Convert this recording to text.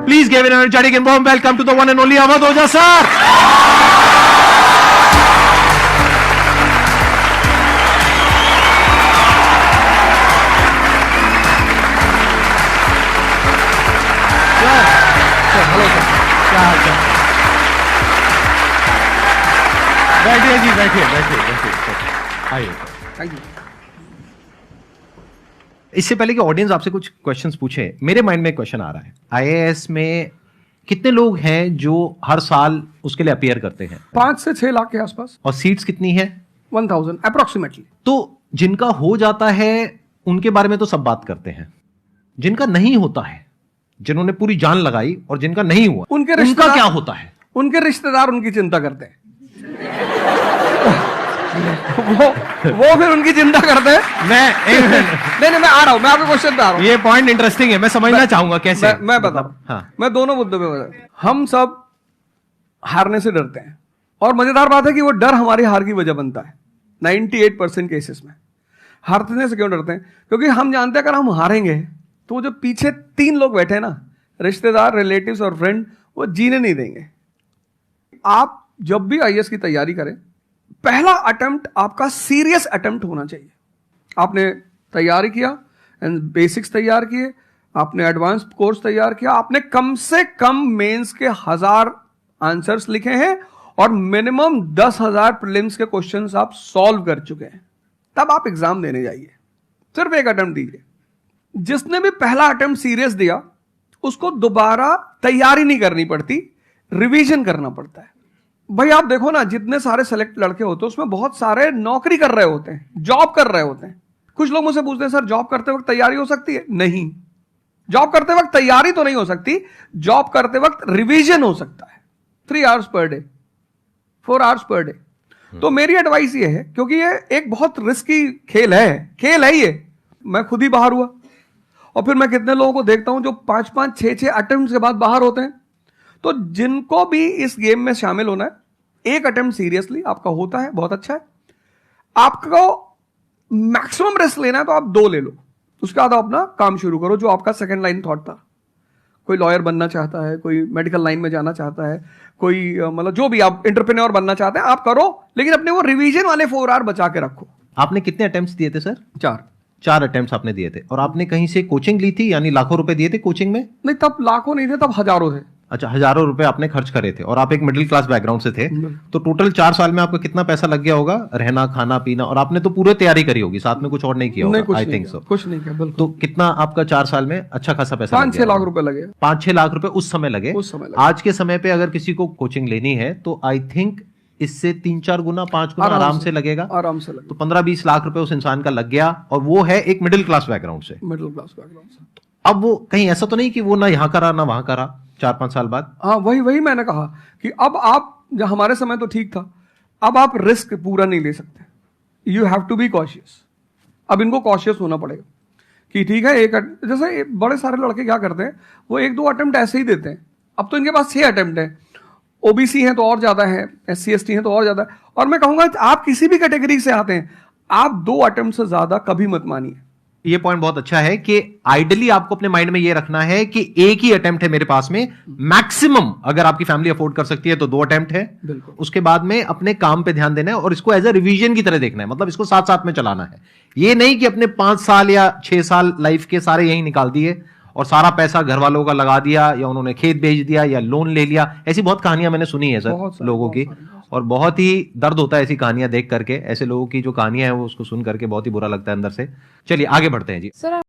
Please give an energetic and warm welcome to the one and only Awadh Oja sir. Hello sir, क्या हाल चाल? बैठिए जी, बैठिए। आइए। Thank you. इससे पहले कि ऑडियंस आपसे कुछ क्वेश्चंस पूछे, मेरे माइंड में एक क्वेश्चन आ रहा है। आईएएस में कितने लोग हैं जो हर साल उसके लिए अपीयर करते हैं? 5 से 6 लाख के आसपास। और सीट्स कितनी है? 1000 अप्रोक्सीमेटली। तो जिनका हो जाता है उनके बारे में तो सब बात करते हैं, जिनका नहीं होता है, जिन्होंने पूरी जान लगाई और जिनका नहीं हुआ, उनका क्या होता है? उनके रिश्तेदार उनकी चिंता करते हैं। वो फिर उनकी चिंता करते हैं। नहीं, मैं आ रहा हूं, मैं आपके क्वेश्चन पे आ रहा हूं। ये पॉइंट इंटरेस्टिंग है, मैं समझना चाहूंगा कैसे। मैं बता रहा हूं। हाँ। मैं दोनों मुद्दों पे बता रहा हूं। हम सब हारने से डरते हैं, और मजेदार बात है कि वो डर हमारी हार की वजह बनता है। 98% केसेस में हारने से क्यों डरते हैं? क्योंकि हम जानते हैं अगर हम हारेंगे तो जो पीछे 3 लोग बैठे हैं ना, रिश्तेदार, रिलेटिव्स और फ्रेंड, वो जीने नहीं देंगे। आप जब भी आईएएस की तैयारी करें, पहला अटेम्प्ट आपका सीरियस अटेम्प्ट होना चाहिए। आपने तैयारी किया, बेसिक्स तैयार किए, आपने एडवांस कोर्स तैयार किया, आपने कम से कम मेंस के 1000 आंसर्स लिखे हैं और मिनिमम 10,000 प्रीलिम्स के क्वेश्चंस आप सॉल्व कर चुके हैं, तब आप एग्जाम देने जाइए। सिर्फ एक अटेम्प्ट दीजिए। जिसने भी पहला अटेम्प्ट सीरियस दिया, उसको दोबारा तैयारी नहीं करनी पड़ती, रिवीजन करना पड़ता है। भाई आप देखो ना, जितने सारे सेलेक्ट लड़के होते हैं उसमें बहुत सारे नौकरी कर रहे होते हैं, जॉब कर रहे होते हैं। कुछ लोग मुझसे पूछते हैं, सर जॉब करते वक्त तैयारी हो सकती है? नहीं, जॉब करते वक्त तैयारी तो नहीं हो सकती, जॉब करते वक्त रिवीजन हो सकता है। 3 hours per day, 4 hours per day. तो मेरी एडवाइस ये है, क्योंकि ये एक बहुत रिस्की खेल है ये। मैं खुद ही बाहर हुआ, और फिर मैं कितने लोगों को देखता हूं जो 5-5, 6-6 अटेम्प्ट के बाद बाहर होते हैं। तो जिनको भी इस गेम में शामिल होना है, एक अटेम्प्ट सीरियसली आपका होता है, बहुत अच्छा है। आपको मैक्सिमम रिस्क लेना है तो आप 2 ले लो, उसके बाद आप अपना काम शुरू करो, जो आपका सेकंड लाइन थॉट था। कोई लॉयर बनना चाहता है, कोई मेडिकल लाइन में जाना चाहता है, कोई मतलब जो भी आप एंटरप्रेन्योर बनना चाहते हैं, आप करो, लेकिन अपने वो रिवीजन वाले 4 आवर बचा के रखो। आपने कितने अटेम्प्ट्स दिए थे सर? 4 अटेम्प्ट्स आपने दिए थे। और आपने कहीं से कोचिंग ली थी, यानी लाखों रुपए दिए थे कोचिंग में? नहीं, तब लाखों नहीं थे, तब हजारों थे। अच्छा, हजारों रुपए आपने खर्च करे थे, और आप एक मिडिल क्लास बैकग्राउंड से थे। तो टोटल 4 साल में आपका कितना पैसा लग गया होगा? रहना, खाना, पीना, और आपने तो पूरी तैयारी करी होगी, साथ में कुछ और नहीं किया होगा? I think so. कुछ नहीं किया, बिल्कुल। तो कितना आपका 4 साल में अच्छा खासा पैसा? 5-6 लाख रुपए लगे। 5-6 लाख रुपए उस समय लगे। आज के समय पे अगर किसी को कोचिंग लेनी है तो आई थिंक इससे 3-4 गुना, 5 गुना आराम से लगेगा। आराम से लगेगा। तो 15-20 लाख रुपए उस इंसान का लग गया, और वो है एक मिडिल क्लास बैकग्राउंड से। अब वो कहीं ऐसा तो नहीं कि वो ना यहाँ करा ना वहां करा 4-5 साल बाद? हाँ, वही मैंने कहा कि अब आप, जब हमारे समय तो ठीक था, अब आप रिस्क पूरा नहीं ले सकते। You have to be cautious. अब इनको कॉशियस होना पड़ेगा कि ठीक है, जैसे बड़े सारे लड़के क्या करते हैं, वो 1-2 अटेम्प्ट ऐसे ही देते हैं। अब तो इनके पास 6 अटेम्प्ट है। ओबीसी हैं तो और ज्यादा है, SC ST हैं तो और ज्यादा है। और मैं कहूंगा आप किसी भी कैटेगरी से आते हैं, आप 2 अटेम्प्ट से ज्यादा कभी मत मानिए। ये पॉइंट बहुत अच्छा है कि आइडियली आपको अपने माइंड में ये रखना है कि एक ही अटेम्प्ट है मेरे पास में, मैक्सिमम अगर आपकी फैमिली अफोर्ड कर सकती है तो 2 अटेम्प्ट है। उसके बाद में अपने काम पे ध्यान देना है, और इसको एज ए रिवीजन की तरह देखना है, मतलब इसको साथ साथ में चलाना है। ये नहीं कि अपने 5 साल या 6 साल लाइफ के सारे यही निकाल दिए और सारा पैसा घर वालों का लगा दिया, या उन्होंने खेत बेच दिया, या लोन ले लिया। ऐसी बहुत कहानियां मैंने सुनी है सर लोगों की, और बहुत ही दर्द होता है ऐसी कहानियां देख करके। ऐसे लोगों की जो कहानियां हैं वो उसको सुन करके बहुत ही बुरा लगता है अंदर से। चलिए आगे बढ़ते हैं जी। सर,